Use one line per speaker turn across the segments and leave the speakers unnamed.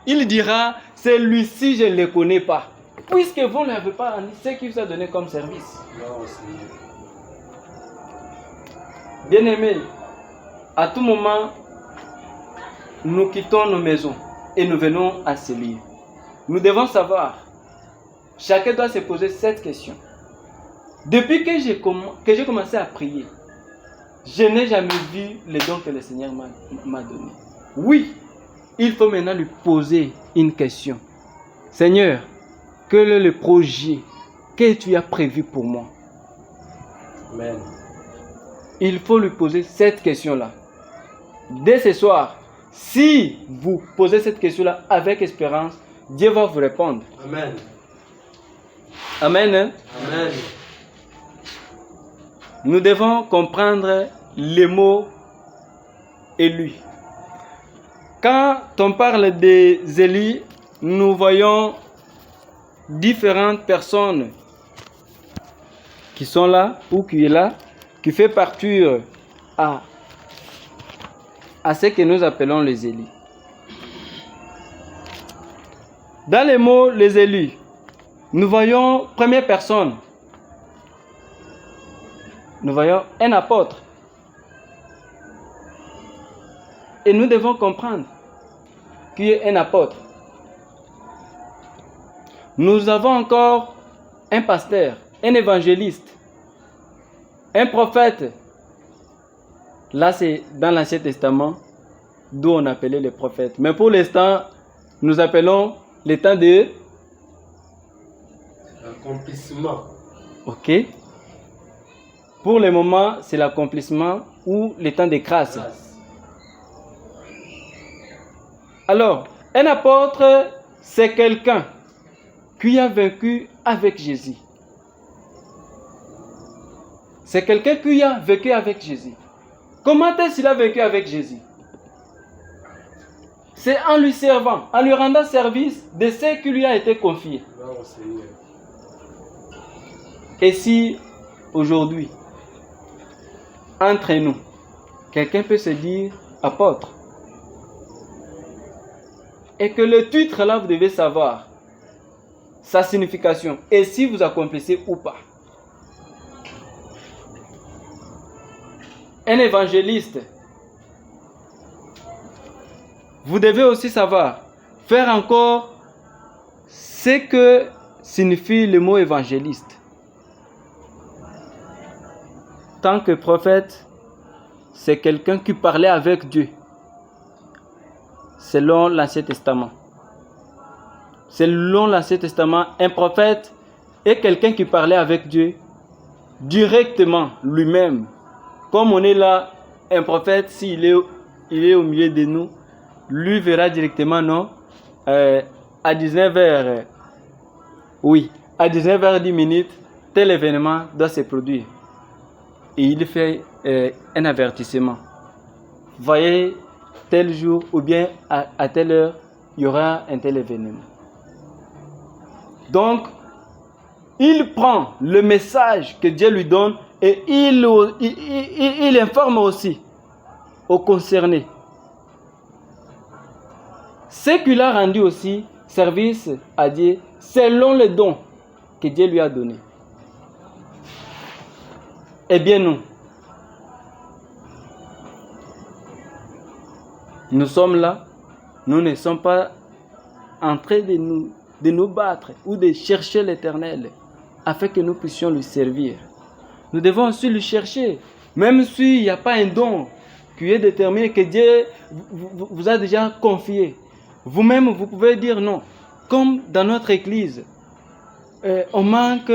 il dira, celui-ci, je ne le connais pas. Puisque vous ne l'avez pas rendu, ce qu'il vous a donné comme service. Bien-aimés, à tout moment, nous quittons nos maisons et nous venons à ce lieu. Nous devons savoir, chacun doit se poser cette question. Depuis que j'ai commencé à prier, je n'ai jamais vu les dons que le Seigneur m'a donnés. Oui, il faut maintenant lui poser une question. Seigneur, quel est le projet que tu as prévu pour moi?
Amen.
Il faut lui poser cette question-là. Dès ce soir, si vous posez cette question-là avec espérance, Dieu va vous répondre.
Amen.
Amen. Hein?
Amen.
Nous devons comprendre les mots élus. Quand on parle des élus, nous voyons différentes personnes qui sont là ou qui est là, qui fait partie à ce que nous appelons les élus. Dans les mots les élus, nous voyons première personne. Nous voyons un apôtre. Et nous devons comprendre qui est un apôtre. Nous avons encore un pasteur, un évangéliste, un prophète. Là, c'est dans l'Ancien Testament, d'où on appelait les prophètes. Mais pour l'instant, nous appelons les temps de...
L'accomplissement.
Ok. Pour le moment, c'est l'accomplissement ou les temps de grâce. Alors, un apôtre, c'est quelqu'un qui a vécu avec Jésus. C'est quelqu'un qui a vécu avec Jésus. Comment est-ce qu'il a vécu avec Jésus? C'est en lui servant, en lui rendant service de ce qui lui a été confié. Et si aujourd'hui, entre nous, quelqu'un peut se dire apôtre, et que le titre là, vous devez savoir sa signification et si vous accomplissez ou pas. Un évangéliste, vous devez aussi savoir faire encore ce que signifie le mot évangéliste. Tant que prophète, c'est quelqu'un qui parlait avec Dieu, selon l'Ancien Testament. Selon l'Ancien Testament, un prophète est quelqu'un qui parlait avec Dieu directement, lui-même. Comme on est là, un prophète, s'il est au milieu de nous, lui verra directement, non? À 19h, oui, à 19h10, tel événement doit se produire. Et il fait un avertissement. Voyez, tel jour ou bien à telle heure, il y aura un tel événement. Donc, il prend le message que Dieu lui donne et il informe aussi aux concernés. Ce qu'il a rendu aussi service à Dieu selon les dons que Dieu lui a donnés. Eh bien nous sommes là, nous ne sommes pas en train de nous battre ou de chercher l'Éternel afin que nous puissions lui servir. Nous devons aussi le chercher, même s'il n'y a pas un don qui est déterminé, que Dieu vous a déjà confié. Vous-même, vous pouvez dire non. Comme dans notre église, on manque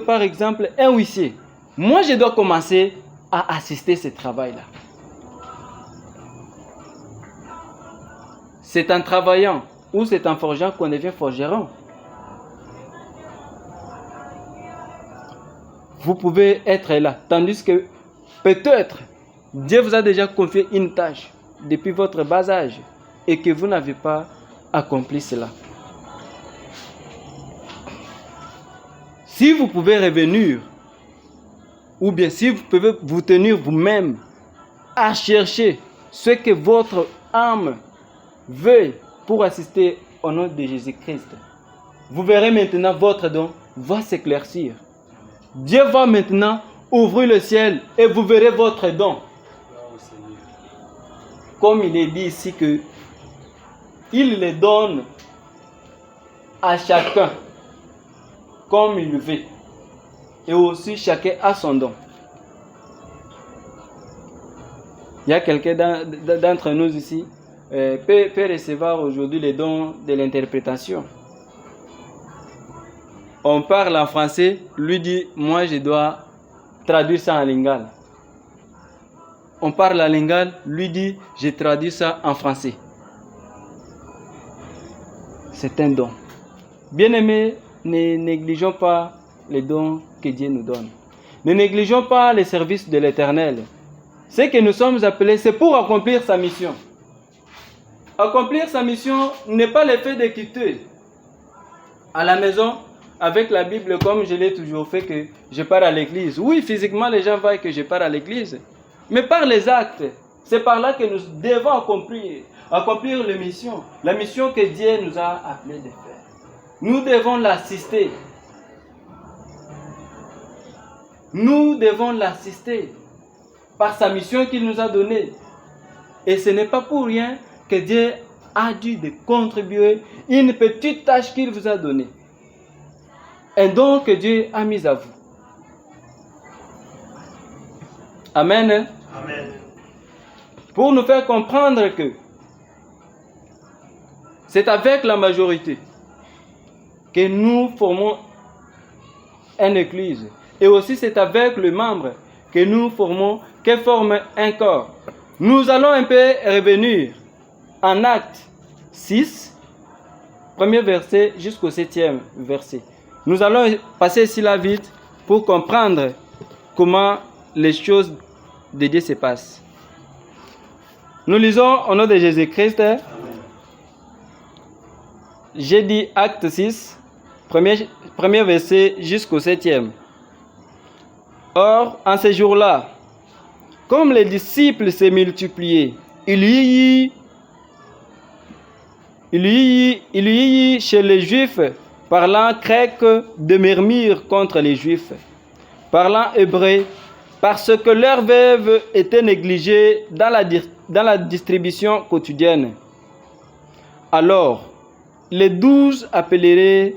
par exemple un huissier. Moi, je dois commencer à assister à ce travail-là. C'est en travaillant ou c'est en forgeant qu'on devient forgeron. Vous pouvez être là, tandis que peut-être Dieu vous a déjà confié une tâche depuis votre bas âge et que vous n'avez pas accompli cela. Si vous pouvez revenir, ou bien si vous pouvez vous tenir vous-même à chercher ce que votre âme veut pour assister au nom de Jésus-Christ, vous verrez maintenant votre don va s'éclaircir. Dieu va maintenant ouvrir le ciel et vous verrez votre don. Comme il est dit ici que il les donne à chacun comme il le veut. Et aussi chacun a son don. Il y a quelqu'un d'entre nous ici peut recevoir aujourd'hui les dons de l'interprétation. On parle en français, lui dit, moi je dois traduire ça en lingala. On parle en lingala, lui dit, je traduis ça en français. C'est un don. Bien-aimés, ne négligeons pas les dons que Dieu nous donne. Ne négligeons pas les services de l'Éternel. Ce que nous sommes appelés, c'est pour accomplir sa mission. Accomplir sa mission n'est pas le fait de quitter à la maison avec la Bible comme je l'ai toujours fait, que je pars à l'église. Oui, physiquement, les gens voient que je pars à l'église. Mais par les actes, c'est par là que nous devons accomplir la mission que Dieu nous a appelés de faire. Nous devons l'assister. Nous devons l'assister par sa mission qu'il nous a donnée. Et ce n'est pas pour rien que Dieu a dû de contribuer une petite tâche qu'il vous a donnée. Un don que Dieu a mis à vous. Amen.
Amen.
Pour nous faire comprendre que c'est avec la majorité que nous formons une église. Et aussi c'est avec le membre que nous formons, que forme un corps. Nous allons un peu revenir en Actes 6, premier verset jusqu'au 7e verset. Nous allons passer ici là vite pour comprendre comment les choses de Dieu se passent. Nous lisons au nom de Jésus-Christ. J'ai dit Acte 6, premier verset jusqu'au 7e. Or, en ces jours-là, comme les disciples se multipliaient, il y eut chez les Juifs, parlant grec, de murmures contre les Juifs, parlant hébreu, parce que leurs veuves étaient négligées dans la distribution quotidienne. Alors, les 12 appelleraient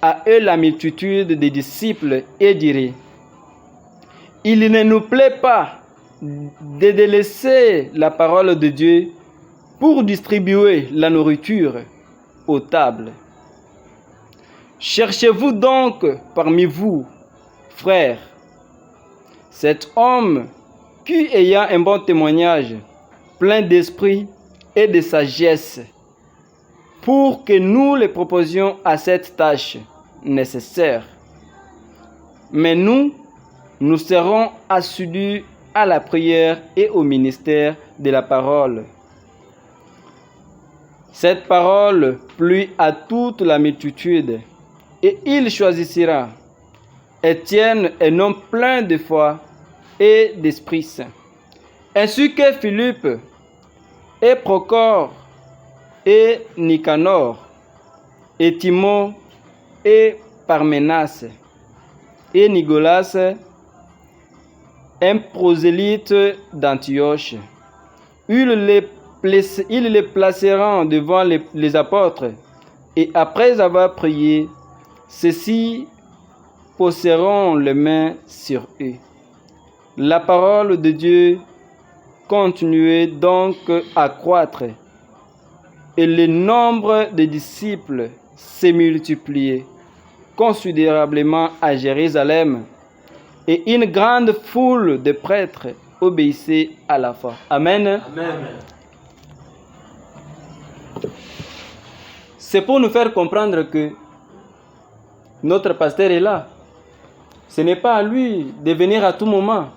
à eux la multitude des disciples et diraient, il ne nous plaît pas de délaisser la parole de Dieu pour distribuer la nourriture aux tables. Cherchez-vous donc parmi vous, frères, cet homme qui, ayant un bon témoignage, plein d'esprit et de sagesse, pour que nous les proposions à cette tâche nécessaire. Mais nous serons assidus à la prière et au ministère de la parole. Cette parole plut à toute la multitude, et il choisira Étienne, un homme plein de foi et d'Esprit Saint, ainsi que Philippe et Procor et Nicanor et Timon et Parménas et Nicolas, un prosélyte d'Antioche. Ils les placeront devant les apôtres, et après avoir prié, ceux-ci poseront les mains sur eux. La parole de Dieu continuait donc à croître, et le nombre de disciples s'est multiplié considérablement à Jérusalem, et une grande foule de prêtres obéissait à la foi. Amen.
Amen.
C'est pour nous faire comprendre que notre pasteur est là. Ce n'est pas à lui de venir à tout moment.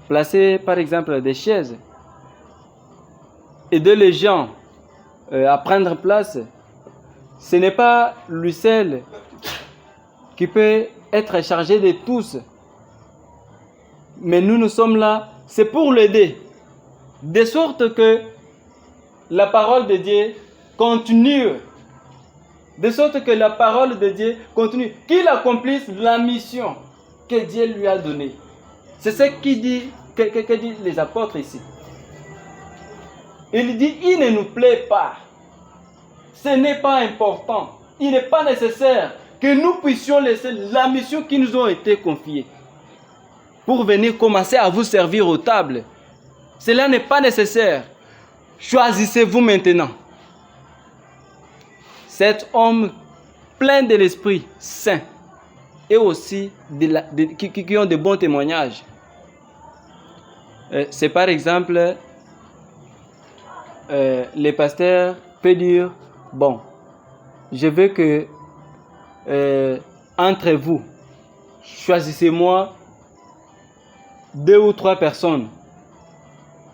Placer par exemple des chaises. Aider les gens à prendre place. Ce n'est pas lui seul qui peut être chargé de tous. Mais nous sommes là, c'est pour l'aider. De sorte que la parole de Dieu continue. De sorte que la parole de Dieu continue. Qu'il accomplisse la mission que Dieu lui a donnée. C'est ce que disent les apôtres ici. Il dit, il ne nous plaît pas. Ce n'est pas important. Il n'est pas nécessaire que nous puissions laisser la mission qui nous a été confiée pour venir commencer à vous servir aux tables. Cela n'est pas nécessaire. Choisissez-vous maintenant. Cet homme plein de l'Esprit Saint et aussi qui ont de bons témoignages. C'est par exemple, les pasteurs peuvent dire, bon, je veux que entre vous, choisissez-moi 2 ou 3 personnes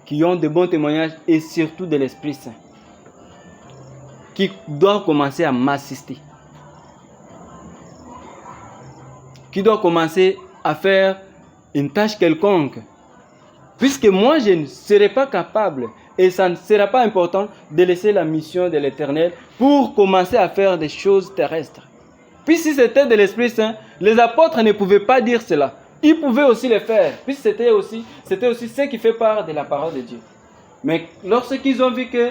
qui ont de bons témoignages et surtout de l'Esprit Saint, qui doivent commencer à m'assister, qui doivent commencer à faire une tâche quelconque, puisque moi je ne serai pas capable et ça ne sera pas important de laisser la mission de l'Éternel pour commencer à faire des choses terrestres. Puis si c'était de l'Esprit Saint, les apôtres ne pouvaient pas dire cela. Ils pouvaient aussi le faire, puisque c'était aussi ce qui fait part de la parole de Dieu. Mais lorsqu'ils ont vu que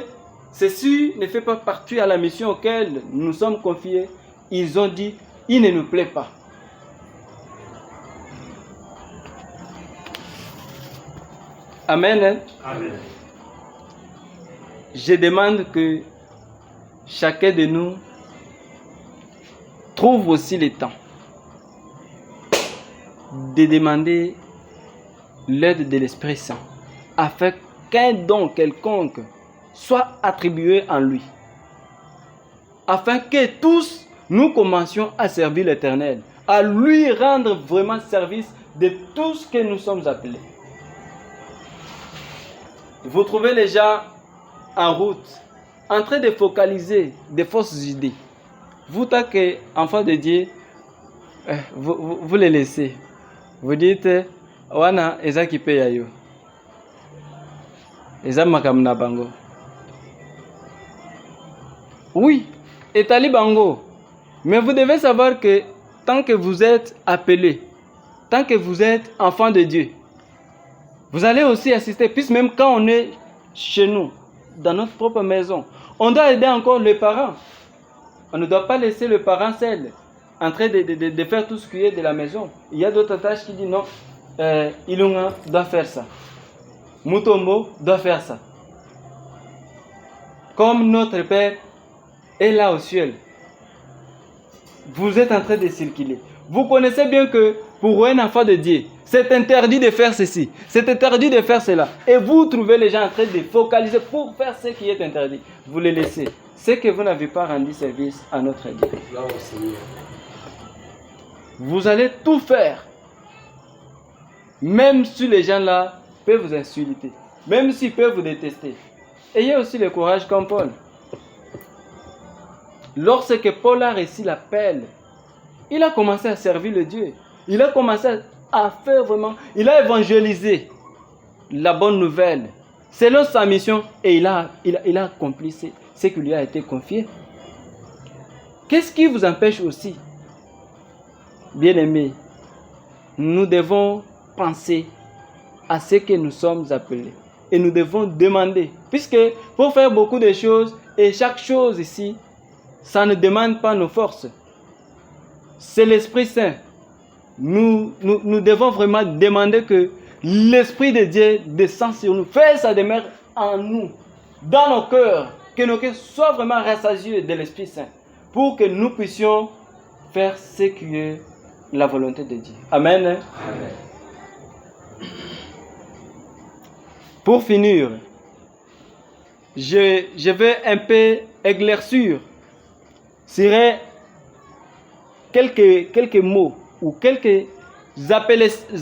ceci ne fait pas partie de la mission auquel nous sommes confiés, ils ont dit, il ne nous plaît pas. Amen.
Amen.
Je demande que chacun de nous trouve aussi le temps de demander l'aide de l'Esprit Saint afin qu'un don quelconque soit attribué en lui, afin que tous nous commencions à servir l'Éternel, à lui rendre vraiment service de tout ce que nous sommes appelés. Vous trouvez les gens en route, en train de focaliser des fausses idées. Vous, tant qu'enfant de Dieu, vous les laissez. Vous dites, wana eza kipe yayo, eza makamna bango. Oui, etali bango. Mais vous devez savoir que tant que vous êtes appelé, tant que vous êtes enfant de Dieu, vous allez aussi assister, puisque même quand on est chez nous, dans notre propre maison, on doit aider encore les parents. On ne doit pas laisser le parent seul, en train de faire tout ce qui est de la maison. Il y a d'autres tâches qui disent non, Ilunga doit faire ça. Mutombo doit faire ça. Comme notre Père est là au ciel, vous êtes en train de circuler. Vous connaissez bien que pour un enfant de Dieu, c'est interdit de faire ceci, c'est interdit de faire cela. Et vous trouvez les gens en train de focaliser pour faire ce qui est interdit. Vous les laissez. C'est que vous n'avez pas rendu service à notre Dieu. Vous allez tout faire. Même si les gens-là peuvent vous insulter, même s'ils peuvent vous détester. Ayez aussi le courage comme Paul. Lorsque Paul a reçu l'appel, il a commencé à servir le Dieu. Il a commencé à faire vraiment, il a évangélisé la bonne nouvelle selon sa mission et il a accompli ce qui lui a été confié. Qu'est-ce qui vous empêche aussi? Bien-aimés, nous devons penser à ce que nous sommes appelés et nous devons demander, puisque pour faire beaucoup de choses et chaque chose ici, ça ne demande pas nos forces. C'est l'Esprit Saint. Nous devons vraiment demander que l'Esprit de Dieu descende sur nous, fait sa demeure en nous, dans nos cœurs, que nos cœurs soient vraiment rassasiés de l'Esprit Saint, pour que nous puissions faire ce qui est la volonté de Dieu. Amen. Amen. Pour finir, je vais un peu éclaircir sur quelques mots ou quelques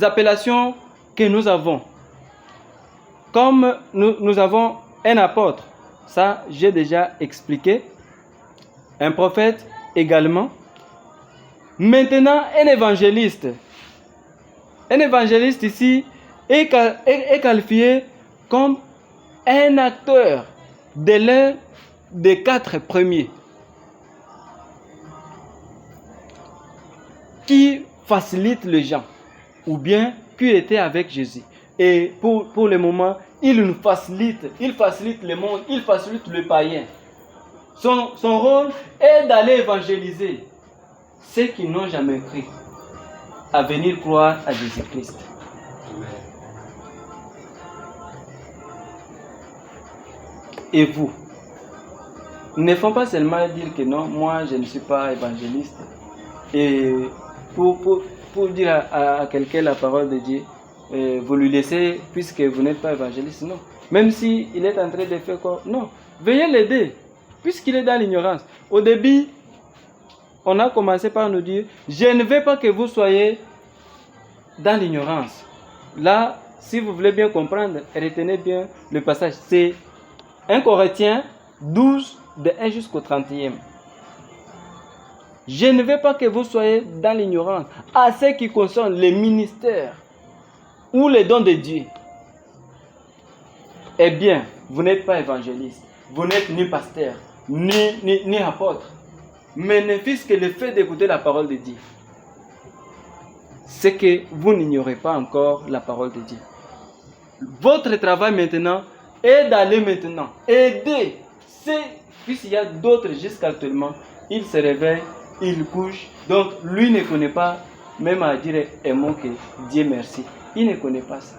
appellations que nous avons. Comme nous avons un apôtre, ça j'ai déjà expliqué, un prophète également. Maintenant, un évangéliste. Un évangéliste ici est qualifié comme un acteur de l'un des 4 premiers qui facilite les gens, ou bien qui était avec Jésus. Et pour le moment, il nous facilite, il facilite le monde, il facilite le païen. Son rôle est d'aller évangéliser ceux qui n'ont jamais cru à venir croire à Jésus-Christ. Et vous, ne faut pas seulement dire que non, moi je ne suis pas évangéliste. Et pour dire à quelqu'un la parole de Dieu, vous lui laissez puisque vous n'êtes pas évangéliste, non. Même s'il est en train de faire quoi, non. Veuillez l'aider puisqu'il est dans l'ignorance. Au début, on a commencé par nous dire, je ne veux pas que vous soyez dans l'ignorance. Là, si vous voulez bien comprendre, retenez bien le passage. C'est 1 Corinthiens 12, de 1 jusqu'au 31. Je ne veux pas que vous soyez dans l'ignorance à ce qui concerne les ministères ou les dons de Dieu. Eh bien, vous n'êtes pas évangéliste, vous n'êtes ni pasteur, ni apôtre, mais ne fût-ce que le fait d'écouter la parole de Dieu. C'est que vous n'ignorez pas encore la parole de Dieu. Votre travail maintenant est d'aller maintenant aider ceux, puisqu'il y a d'autres jusqu'actuellement, ils se réveillent, ils couchent, donc lui ne connaît pas, même à dire un mot que Dieu merci, il ne connaît pas ça.